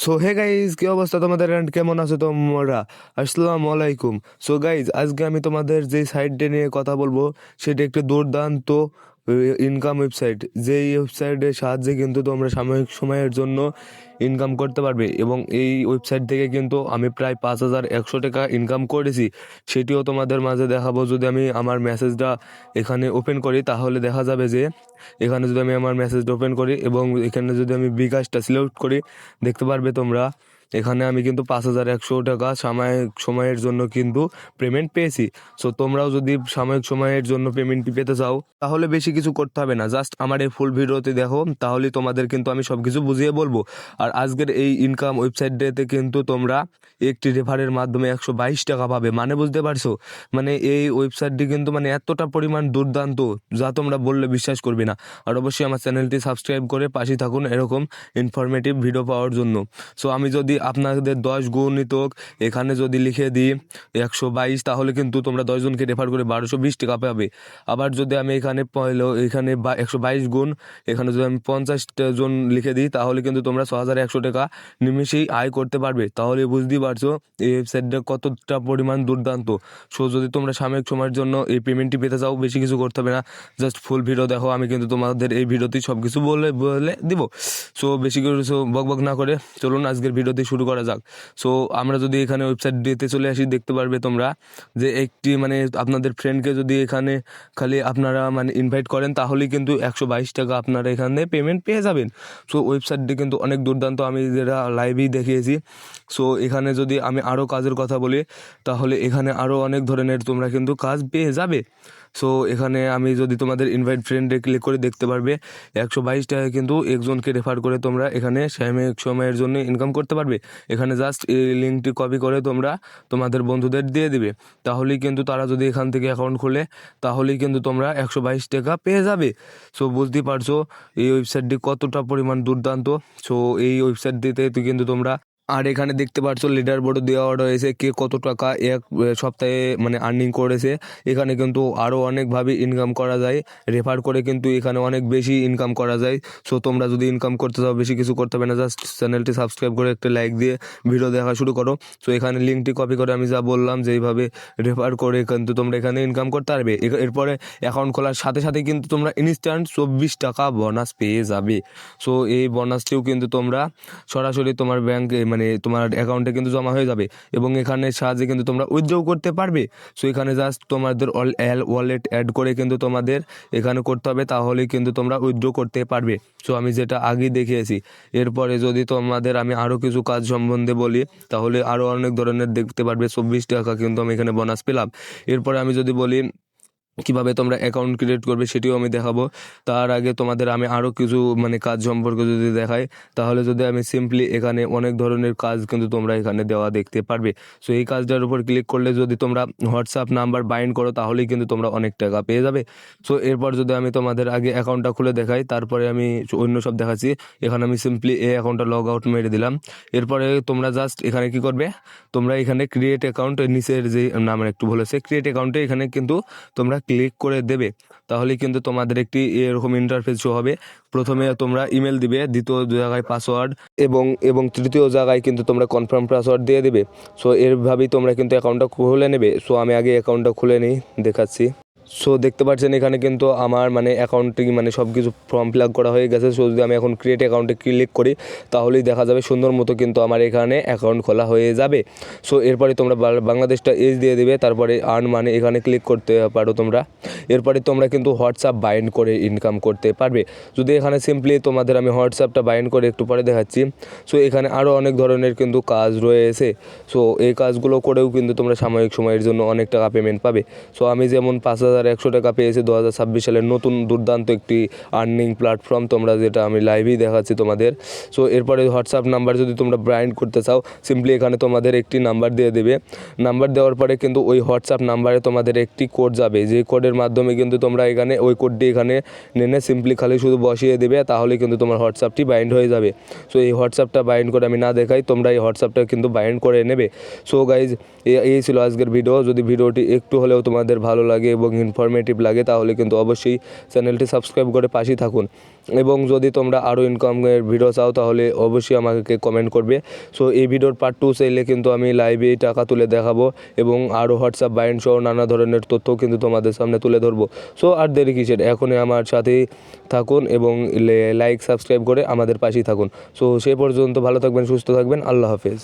So hey guys, কি অবস্থা তোমাদের এন্ড কেমন আছো তোমরা? আসসালামু আলাইকুম। সো গাইজ, আজকে আমি তোমাদের যে সাইটটা নিয়ে কথা বলবো সেটা একটি দুর্দান্ত ইনকাম ওয়েবসাইট। যেই ওয়েবসাইটের সাহায্যে কিন্তু তোমরা সাময়িক সময়ের জন্য ইনকাম করতে পারবে, এবং এই ওয়েবসাইট থেকে কিন্তু আমি প্রায় 5,100 টাকা ইনকাম করেছি। সেটিও তোমাদের মাঝে দেখাবো। যদি আমি আমার মেসেজটা এখানে ওপেন করি তাহলে দেখা যাবে যে এখানে যদি আমি আমার মেসেজটা ওপেন করি এবং এখানে যদি আমি বিকাশটা সিলেক্ট করি, দেখতে পারবে তোমরা এখানে আমি কিন্তু 5,100 টাকা সাময়িক সময়ের জন্য কিন্তু পেমেন্ট পেয়েছি। সো তোমরাও যদি সাময়িক সময়ের জন্য পেমেন্টটি পেতে চাও তাহলে বেশি কিছু করতে হবে না, জাস্ট আমার এই ফুল ভিডিওতে দেখো, তাহলেই তোমাদের কিন্তু আমি সব কিছু বুঝিয়ে বলবো। আর আজকের এই ইনকাম ওয়েবসাইটটাতে কিন্তু তোমরা একটি রেফারের মাধ্যমে 122 টাকা পাবে। মানে বুঝতে পারছো, মানে এই ওয়েবসাইটটি কিন্তু মানে এতটা পরিমাণ দুর্দান্ত যা তোমরা বললে বিশ্বাস করবে না। আর অবশ্যই আমার চ্যানেলটি সাবস্ক্রাইব করে পাশে থাকুন এরকম ইনফরমেটিভ ভিডিও পাওয়ার জন্য। সো আমি যদি আপনাদের 10 গুণিতক এখানে যদি লিখে দিই 122, তাহলে কিন্তু তোমরা 10 জনকে রেফার করে 1220 টাকা পাবে। আবার যদি আমি এখানে 122 গুণ এখানে যদি আমি 50 জন লিখে দিই তাহলে কিন্তু তোমরা 6,100 টাকা নিমেষেই আয় করতে পারবে। তাহলে বুঝতেই পারছো এই ওয়েবসাইটটা কতটা পরিমাণ দুর্দান্ত। সো যদি তোমরা সাময়িক সময়ের জন্য এই পেমেন্টটি পেতে চাও, বেশি কিছু করতে হবে না, জাস্ট ফুল ভিডিও দেখো। আমি কিন্তু তোমাদের এই ভিডিওতেই সব কিছু বলে বলে দিব। সো বেশি কিছু বক না করে চলুন আজকের ভিডিওতে শুরু করা যাক। সো আমরা যদি এখানে ওয়েবসাইট দিতে চলে আসি, দেখতে পারবে তোমরা যে একটি মানে আপনাদের ফ্রেন্ডকে যদি এখানে খালি আপনারা মানে ইনভাইট করেন তাহলেই কিন্তু 122 টাকা আপনারা এখানে পেমেন্ট পেয়ে যাবেন। সো ওয়েবসাইটটি কিন্তু অনেক দুর্দান্ত, আমি যেটা লাইভেই দেখিয়েছি। সো এখানে যদি আমি আরও কাজের কথা বলি তাহলে এখানে আরও অনেক ধরনের তোমরা কিন্তু কাজ পেয়ে যাবে। সো এখানে আমি যদি তোমাদের ইনভাইট ফ্রেন্ডে ক্লিক করে, দেখতে পারবে 122 টাকা কিন্তু একজনকে রেফার করে তোমরা এখানে সাময়িক সময়ের জন্য ইনকাম করতে পারবে। এখানে জাস্ট এই লিঙ্কটি কপি করে তোমরা তোমাদের বন্ধুদের দিয়ে দিবে, তাহলেই কিন্তু তারা যদি এখান থেকে অ্যাকাউন্ট খোলে তাহলেই কিন্তু তোমরা 122 টাকা পেয়ে যাবে। সো বুঝতেই পারছো এই ওয়েবসাইটটি কতটা পরিমাণ দুর্দান্ত। সো এই ওয়েবসাইটটিতে কিন্তু তোমরা, আর এখানে দেখতে পাচ্ছ লিডার বোর্ড দেওয়া রয়েছে কে কত টাকা এক সপ্তাহে মানে আর্নিং করেছে। এখানে কিন্তু আরও অনেকভাবে ইনকাম করা যায়, রেফার করে কিন্তু এখানে অনেক বেশি ইনকাম করা যায়। সো তোমরা যদি ইনকাম করতে চাও বেশি কিছু করতে হবে না, জাস্ট চ্যানেলটি সাবস্ক্রাইব করে একটা লাইক দিয়ে ভিডিও দেখা শুরু করো। সো এখানে লিঙ্কটি কপি করে আমি যা বললাম যেইভাবে রেফার করে কিন্তু তোমরা এখানে ইনকাম করতে পারবে। এরপরে অ্যাকাউন্ট খোলার সাথে সাথে কিন্তু তোমরা ইনস্ট্যান্ট 24 টাকা বোনাস পেয়ে যাবে। সো এই বোনাসটিও কিন্তু তোমরা সরাসরি তোমার ব্যাংকে মানে তোমার অ্যাকাউন্টে কিন্তু জমা হয়ে যাবে, এবং এখানে সাহায্যে কিন্তু তোমরা উইথড্র করতে পারবে। সো এখানে জাস্ট তোমাদের ওয়ালেট অ্যাড করে কিন্তু তোমাদের এখানে করতে হবে, তাহলেই কিন্তু তোমরা উইথড্র করতে পারবে। সো আমি যেটা আগেই দেখিয়েছি। এরপরে যদি তোমাদের আমি আরও কিছু কাজ সম্বন্ধে বলি তাহলে আরও অনেক ধরনের দেখতে পারবে। 24 টাকা কিন্তু আমি এখানে বোনাস পেলাম। এরপরে আমি যদি বলি কীভাবে তোমরা অ্যাকাউন্ট ক্রিয়েট করবে সেটিও আমি দেখাবো। তার আগে তোমাদের আমি আরও কিছু মানে কাজ সম্পর্কে যদি দেখাই, তাহলে যদি আমি সিম্পলি এখানে অনেক ধরনের কাজ কিন্তু তোমরা এখানে দেওয়া দেখতে পারবে। সো এই কাজটার উপর ক্লিক করলে যদি তোমরা হোয়াটসঅ্যাপ নাম্বার বাইন্ড করো তাহলেই কিন্তু তোমরা অনেক টাকা পেয়ে যাবে। সো এরপর যদি আমি তোমাদের আগে অ্যাকাউন্টটা খুলে দেখাই, তারপরে আমি অন্য সব দেখাচ্ছি। এখানে আমি সিম্পলি এই অ্যাকাউন্টটা লগ আউট মেরে দিলাম। এরপরে তোমরা জাস্ট এখানে কি করবে, তোমরা এখানে ক্রিয়েট অ্যাকাউন্ট নিচের যে নামের একটু বলেছে ক্রিয়েট অ্যাকাউন্টে এখানে কিন্তু তোমরা ক্লিক করে দেবে, তাহলে কিন্তু তোমাদের একটি এরকম ইন্টারফেস শো হবে। প্রথমে তোমরা ইমেল দিবে, দ্বিতীয় জায়গায় পাসওয়ার্ড, এবং তৃতীয় জায়গায় কিন্তু তোমরা কনফার্ম পাসওয়ার্ড দিয়ে দেবে। সো এরভাবেই তোমরা কিন্তু অ্যাকাউন্টটা খুলে নেবে। সো আমি আগে অ্যাকাউন্টটা খুলে নিই, দেখাচ্ছি। সো দেখতে পাচ্ছেন এখানে কিন্তু আমার মানে অ্যাকাউন্টটি মানে সব কিছু ফর্ম ফিল আপ করা হয়ে গেছে। সো যদি আমি এখন ক্রিয়েট অ্যাকাউন্টে ক্লিক করি তাহলেই দেখা যাবে সুন্দর মতো কিন্তু আমার এখানে অ্যাকাউন্ট খোলা হয়ে যাবে। সো এরপরে তোমরা বাংলাদেশটা এজ দিয়ে দেবে, তারপরে আর্ন মানে এখানে ক্লিক করতে পারো তোমরা। এরপরে তোমরা কিন্তু হোয়াটসঅ্যাপ বাইন্ড করে ইনকাম করতে পারবে। যদি এখানে সিম্পলি তোমাদের আমি হোয়াটসঅ্যাপটা বাইন্ড করে একটু পরে দেখাচ্ছি। সো এখানে আরও অনেক ধরনের কিন্তু কাজ রয়েছে। সো এই কাজগুলো করেও কিন্তু তোমরা সাময়িক সময়ের জন্য অনেক টাকা পেমেন্ট পাবে। সো আমি যেমন 5,100 টাকা পেয়েছি 2026 সালের নতুন দুর্দান্ত একটি আর্নিং প্ল্যাটফর্ম, তোমরা যেটা আমি লাইভেই দেখাচ্ছি তোমাদের। সো এরপরে হোয়াটসঅ্যাপ নাম্বার যদি তোমরা বাইন্ড করতে চাও, সিম্পলি এখানে তোমাদের একটি নাম্বার দিয়ে দেবে। নাম্বার দেওয়ার পরে কিন্তু ওই হোয়াটসঅ্যাপ নাম্বারে তোমাদের একটি কোড যাবে, যে কোডের মাধ্যমে কিন্তু তোমরা এখানে ওই কোডটি এখানে নেনে সিম্পলি খালি শুধু বসিয়ে দেবে, তাহলে কিন্তু তোমার হোয়াটসঅ্যাপটি বাইন্ড হয়ে যাবে। সো এই হোয়াটসঅ্যাপটা বাইন্ড করে আমি না দেখাই, তোমরা এই হোয়াটসঅ্যাপটা কিন্তু বাইন্ড করে নেবে। সো গাইজ, এই ছিল আজকের ভিডিও। যদি ভিডিওটি একটু হলেও তোমাদের ভালো লাগে এবং ইনফরমেটিভ লাগে তাহলে কিন্তু অবশ্যই চ্যানেলটি সাবস্ক্রাইব করে পাশেই থাকুন। এবং যদি তোমরা আরও ইনকামের ভিডিও চাও তাহলে অবশ্যই আমাকে কমেন্ট করবে। সো এই ভিডিওর পার্ট 2 চাইলে কিন্তু আমি লাইভে টাকা তুলে দেখাবো এবং আরও হোয়াটসঅ্যাপ বাইন্ড সহ নানা ধরনের তথ্যও কিন্তু তোমাদের সামনে তুলে ধরবো। সো আর দেরি কিসের, এখনই আমার সাথেই থাকুন এবং লাইক সাবস্ক্রাইব করে আমাদের পাশেই থাকুন। সো সে পর্যন্ত ভালো থাকবেন, সুস্থ থাকবেন, আল্লাহ হাফেজ।